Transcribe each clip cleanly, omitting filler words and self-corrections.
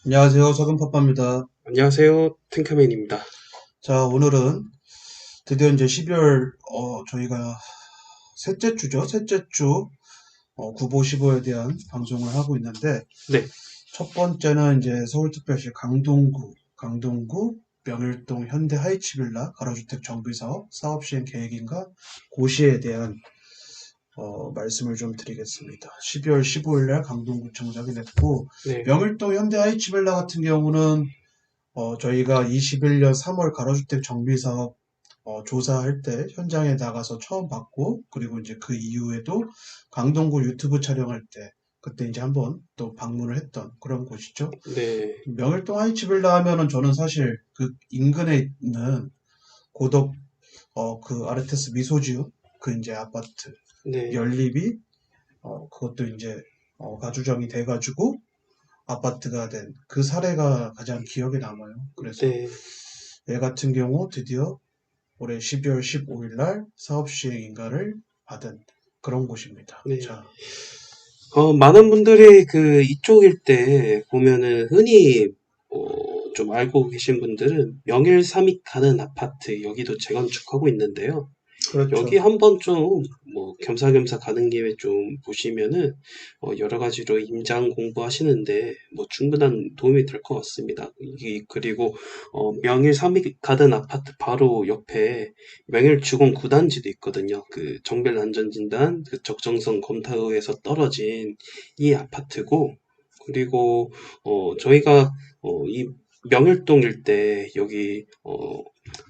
안녕하세요. 석은파파입니다. 안녕하세요. 탱크맨입니다. 자, 오늘은 드디어 이제 12월, 저희가 셋째 주죠. 셋째 주, 구보 15에 대한 방송을 하고 있는데, 네, 첫 번째는 이제 서울특별시 강동구 명일동 현대 하이츠빌라 가로주택 정비사업 사업 시행 계획인가 고시에 대한 말씀을 좀 드리겠습니다. 12월 15일 날 강동구청장이 냈고, 네, 명일동 현대 하이츠빌라 같은 경우는 저희가 21년 3월 가로주택 정비사업 조사할 때 현장에 나가서 처음 봤고, 그리고 이제 그 이후에도 강동구 유튜브 촬영할 때, 그때 이제 한번 또 방문을 했던 그런 곳이죠. 네, 명일동 하이츠빌라 하면은 저는 사실 그 인근에 있는 고덕, 그 아르테스 미소지우, 그 이제 아파트 네, 연립이, 그것도 이제, 가주정이 돼가지고 아파트가 된 그 사례가 가장 기억에 남아요. 그래서 네, 얘 같은 경우 드디어 올해 12월 15일 날 사업 시행 인가를 받은 그런 곳입니다. 네. 자, 많은 분들이 이쪽 일대 보면은 흔히, 좀 알고 계신 분들은 명일 삼익 가는 아파트, 여기도 재건축하고 있는데요. 여기 그렇죠. 한번 좀, 겸사겸사 가는 김에 좀 보시면은, 여러 가지로 임장 공부하시는데, 충분한 도움이 될 것 같습니다. 그리고, 명일 삼익 가든 아파트 바로 옆에 명일주공 9단지도 있거든요. 그 정별 안전진단, 그 적정성 검사에서 떨어진 이 아파트고, 그리고, 저희가, 이 명일동 일대, 여기,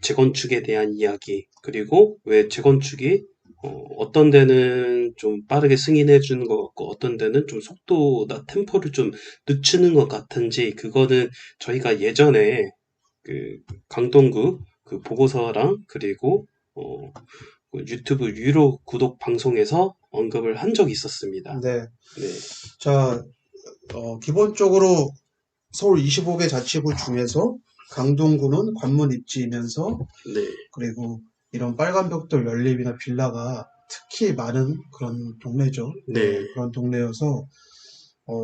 재건축에 대한 이야기, 그리고 왜 재건축이 어떤 데는 좀 빠르게 승인해 주는 것 같고 어떤 데는 좀 속도나 템포를 좀 늦추는 것 같은지 그거는 저희가 예전에 그 강동구 그 보고서랑 그리고 어, 그 유튜브 유료 구독 방송에서 언급을 한 적이 있었습니다. 네. 네, 자, 기본적으로 서울 25개 자치구 중에서 강동구는 관문 입지이면서 네, 그리고 이런 빨간 벽돌 연립이나 빌라가 특히 많은 그런 동네죠. 예, 네, 그런 동네여서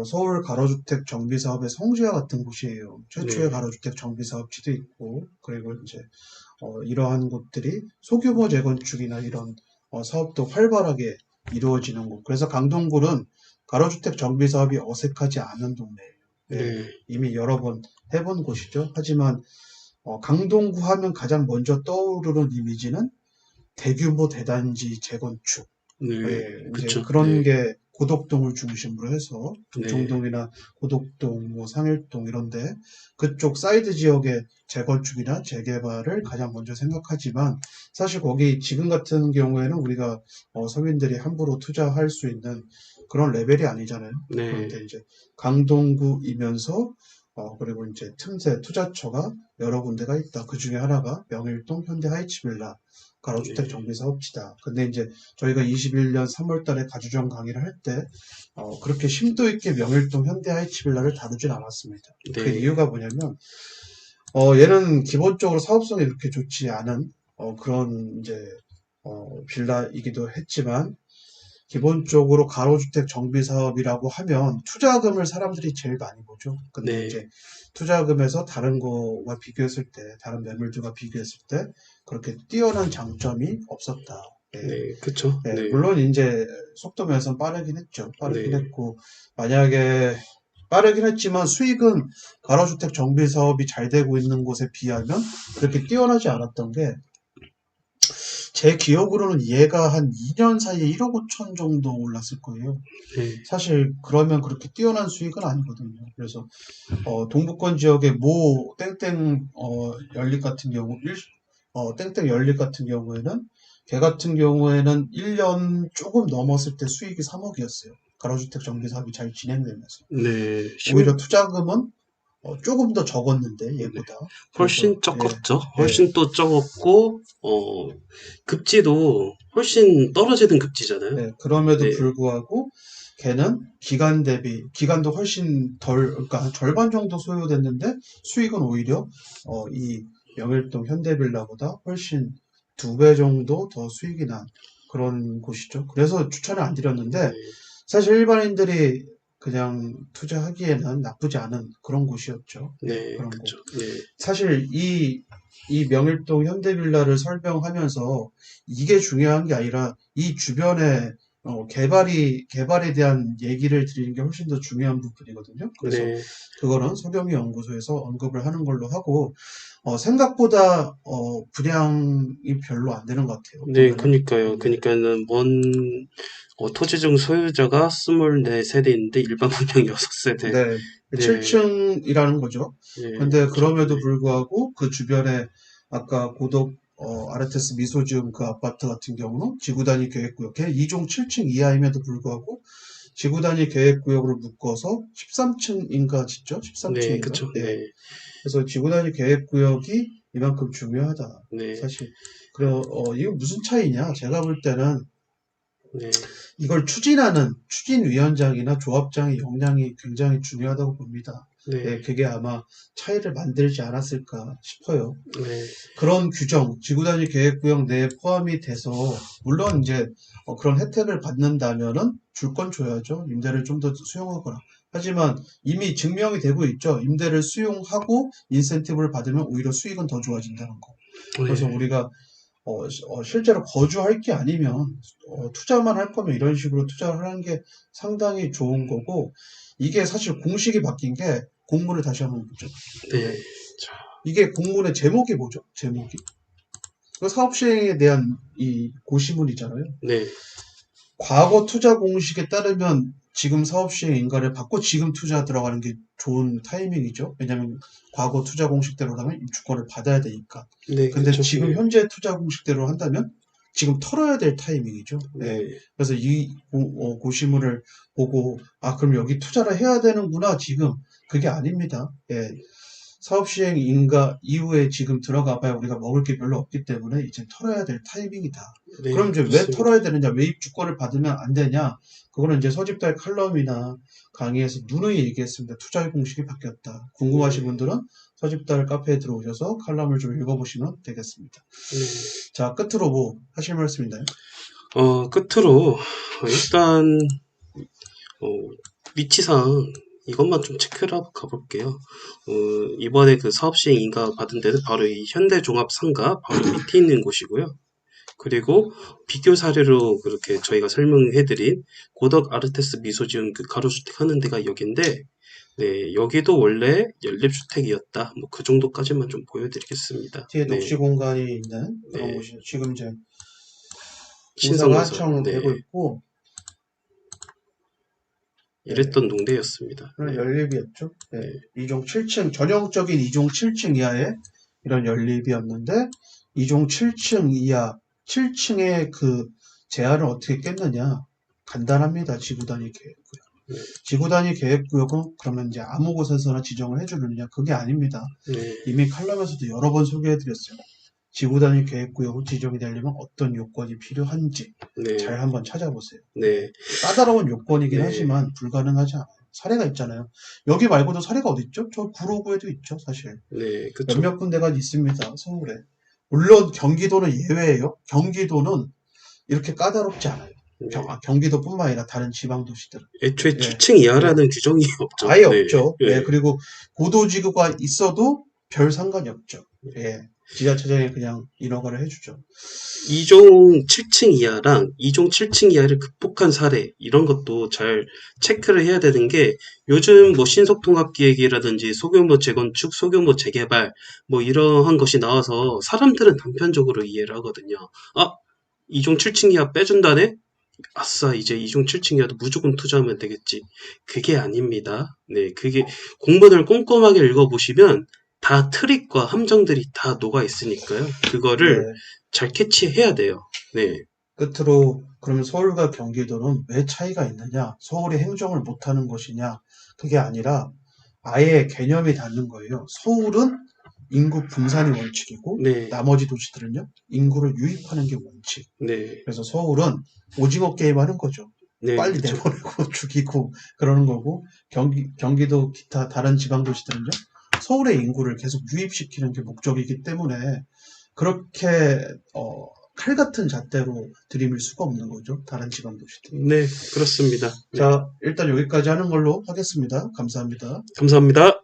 서울 가로주택 정비 사업의 성지와 같은 곳이에요. 최초의 네, 가로주택 정비 사업지도 있고, 그리고 이제 이러한 곳들이 소규모 재건축이나 이런 사업도 활발하게 이루어지는 곳. 그래서 강동구는 가로주택 정비 사업이 어색하지 않은 동네예요. 예, 네, 이미 여러 번 해본 곳이죠. 하지만 강동구 하면 가장 먼저 떠오르는 이미지는 대규모 대단지 재건축. 네, 예, 이제 그쵸, 그런 네, 게 고덕동을 중심으로 해서 네, 조청동이나 고덕동, 뭐 상일동 이런데 그쪽 사이드 지역의 재건축이나 재개발을 가장 먼저 생각하지만 사실 거기 지금 같은 경우에는 우리가 서민들이 함부로 투자할 수 있는 그런 레벨이 아니잖아요. 네, 그런데 이제 강동구이면서 그리고 이제 틈새 투자처가 여러 군데가 있다. 그 중에 하나가 명일동 현대하이츠빌라 가로주택 네, 정비사업지다. 근데 이제 저희가 21년 3월 달에 가주정 강의를 할 때, 그렇게 심도 있게 명일동 현대하이츠빌라를 다루진 않았습니다. 그 네, 이유가 뭐냐면, 얘는 기본적으로 사업성이 그렇게 좋지 않은, 그런 이제, 빌라이기도 했지만, 기본적으로 가로주택 정비 사업이라고 하면 투자금을 사람들이 제일 많이 보죠. 근데 네, 이제 투자금에서 다른 거와 비교했을 때, 다른 매물들과 비교했을 때 그렇게 뛰어난 장점이 없었다. 예. 네, 그쵸, 예, 네, 물론 이제 속도면서 빠르긴 했죠. 빠르긴 네, 했고 만약에 빠르긴 했지만 수익은 가로주택 정비 사업이 잘 되고 있는 곳에 비하면 그렇게 뛰어나지 않았던 게 제 기억으로는 얘가 한 2년 사이에 1억 5천 정도 올랐을 거예요. 네, 사실 그러면 그렇게 뛰어난 수익은 아니거든요. 그래서 동부권 지역의 모 땡땡 연립 같은 경우 땡땡 연립 같은 경우에는 걔 같은 경우에는 1년 조금 넘었을 때 수익이 3억이었어요. 가로주택 정비 사업이 잘 진행되면서 네, 오히려 투자금은 조금 더 적었는데 얘보다 그래서 훨씬 예, 적었죠. 예, 훨씬 또 적었고, 급지도 훨씬 떨어지는 급지잖아요. 예, 그럼에도 네, 불구하고 걔는 기간 대비 기간도 훨씬 덜 그러니까 한 절반 정도 소요됐는데 수익은 오히려 이 명일동 현대빌라보다 훨씬 2배 정도 더 수익이 난 그런 곳이죠. 그래서 추천을 안 드렸는데 네, 사실 일반인들이 그냥 투자하기에는 나쁘지 않은 그런 곳이었죠. 네, 그런 곳. 그쵸. 네, 사실 이 명일동 현대빌라를 설명하면서 이게 중요한 게 아니라 이 주변에 개발에 대한 얘기를 드리는 게 훨씬 더 중요한 부분이거든요. 그래서 네, 그거는 서경희 연구소에서 언급을 하는 걸로 하고, 생각보다 분양이 별로 안 되는 것 같아요. 네, 보면은. 그니까요. 네. 그니까는 토지증 소유자가 24세대인데 일반 분양 6세대. 네, 네, 7층이라는 거죠. 네, 근데 그쵸. 그럼에도 네, 불구하고 그 주변에 아까 고덕 아르테스 미소지움 그 아파트 같은 경우는 지구단위 계획구역, 걔 2종 7층 이하임에도 불구하고 지구단위 계획구역으로 묶어서 13층인가 짓죠? 네, 13층인가? 그쵸. 예. 네, 그래서 지구단위 계획구역이 이만큼 중요하다. 네, 사실. 그래, 이거 무슨 차이냐? 제가 볼 때는 네, 이걸 추진하는 추진위원장이나 조합장의 역량이 굉장히 중요하다고 봅니다. 네, 예, 그게 아마 차이를 만들지 않았을까 싶어요. 네, 그런 규정, 지구단위 계획구역 내에 포함이 돼서, 물론 이제 그런 혜택을 받는다면은 줄 건 줘야죠. 임대를 좀 더 수용하거나. 하지만 이미 증명이 되고 있죠. 임대를 수용하고 인센티브를 받으면 오히려 수익은 더 좋아진다는 거. 그래서 네, 우리가 실제로 거주할 게 아니면 투자만 할 거면 이런 식으로 투자를 하는 게 상당히 좋은 거고, 이게 사실 공식이 바뀐 게 공문을 다시 한번 보죠. 네, 예. 이게 공문의 제목이 뭐죠? 제목이 그 사업 시행에 대한 이 고시문이잖아요. 네, 과거 투자 공식에 따르면 지금 사업 시행 인가를 받고 지금 투자 들어가는 게 좋은 타이밍이죠. 왜냐하면 과거 투자 공식대로라면 입주권을 받아야 되니까. 네, 근데 그쵸. 지금 네, 현재 투자 공식대로 한다면 지금 털어야 될 타이밍이죠. 예. 네, 그래서 이 고시문을 보고 그럼 여기 투자를 해야 되는구나 지금 그게 아닙니다. 예. 사업 시행 인가 이후에 지금 들어가 봐야 우리가 먹을 게 별로 없기 때문에 이제 털어야 될 타이밍이다. 네, 그럼 이제 왜 맞습니다. 털어야 되느냐, 왜 입주권을 받으면 안 되냐? 그거는 이제 서집달 칼럼이나 강의에서 누누이 얘기했습니다. 투자의 공식이 바뀌었다. 궁금하신 네, 분들은 서집달 카페에 들어오셔서 칼럼을 좀 읽어보시면 되겠습니다. 네. 자, 끝으로 뭐 하실 말씀 있나요? 끝으로, 일단, 어, 위치상 이것만 좀 체크를 하고 가볼게요. 이번에 그 사업 시행 인가 받은 데는 바로 이 현대종합상가 바로 밑에 있는 곳이고요. 그리고 비교 사례로 그렇게 저희가 설명해드린 고덕 아르테스 미소지은 그 가로주택 하는 데가 여긴데, 네, 여기도 원래 연립주택이었다. 뭐 그 정도까지만 좀 보여드리겠습니다. 뒤에 네, 녹지 공간이 있는 그런 네, 곳이죠. 지금 이제 공사가 신성건설, 한창 되고 네, 있고, 네, 이랬던 동네였습니다. 그런 네, 연립이었죠. 네, 네, 2종 7층, 전형적인 2종 7층 이하의 이런 연립이었는데, 2종 7층 이하, 7층의 그 제한을 어떻게 깼느냐? 간단합니다. 지구단위 계획구역. 네, 지구단위 계획구역은 그러면 이제 아무 곳에서나 지정을 해주느냐? 그게 아닙니다. 네, 이미 칼럼에서도 여러 번 소개해드렸어요. 지구단위 계획구역으로 지정이 되려면 어떤 요건이 필요한지 네, 잘 한번 찾아보세요. 네, 까다로운 요건이긴 네, 하지만 불가능하지 않아요. 사례가 있잖아요. 여기 말고도 사례가 어디 있죠? 저 구로구에도 있죠, 사실. 네, 그쵸. 몇몇 군데가 있습니다, 서울에. 물론 경기도는 예외예요. 경기도는 이렇게 까다롭지 않아요. 네. 경기도뿐만 아니라 다른 지방 도시들은. 애초에 예, 7층 예. 이하라는 규정이 없죠. 아예 네, 없죠. 예, 네. 그리고 고도지구가 있어도 별 상관이 없죠. 예, 지자체장이 그냥 인허가를 해주죠. 2종 7층 이하랑 2종 7층 이하를 극복한 사례, 이런 것도 잘 체크를 해야 되는 게, 요즘 뭐 신속통합기획이라든지 소규모 재건축, 소규모 재개발, 뭐 이러한 것이 나와서 사람들은 단편적으로 이해를 하거든요. 아, 2종 7층 이하 빼준다네? 아싸, 이제 2종 7층 이하도 무조건 투자하면 되겠지. 그게 아닙니다. 네, 그게 공문을 꼼꼼하게 읽어보시면 다 트릭과 함정들이 다 녹아 있으니까요. 그거를 네, 잘 캐치해야 돼요. 네, 끝으로 그러면 서울과 경기도는 왜 차이가 있느냐? 서울이 행정을 못하는 것이냐? 그게 아니라 아예 개념이 다른 거예요. 서울은 인구 분산이 원칙이고 네, 나머지 도시들은요, 인구를 유입하는 게 원칙. 네, 그래서 서울은 오징어 게임 하는 거죠. 네, 빨리 그쵸. 내보내고 죽이고 그러는 거고, 경기도 기타 다른 지방 도시들은요, 서울의 인구를 계속 유입시키는 게 목적이기 때문에 그렇게 칼 같은 잣대로 들이밀 수가 없는 거죠. 다른 지방도시들. 네, 그렇습니다. 네, 자, 일단 여기까지 하는 걸로 하겠습니다. 감사합니다. 감사합니다.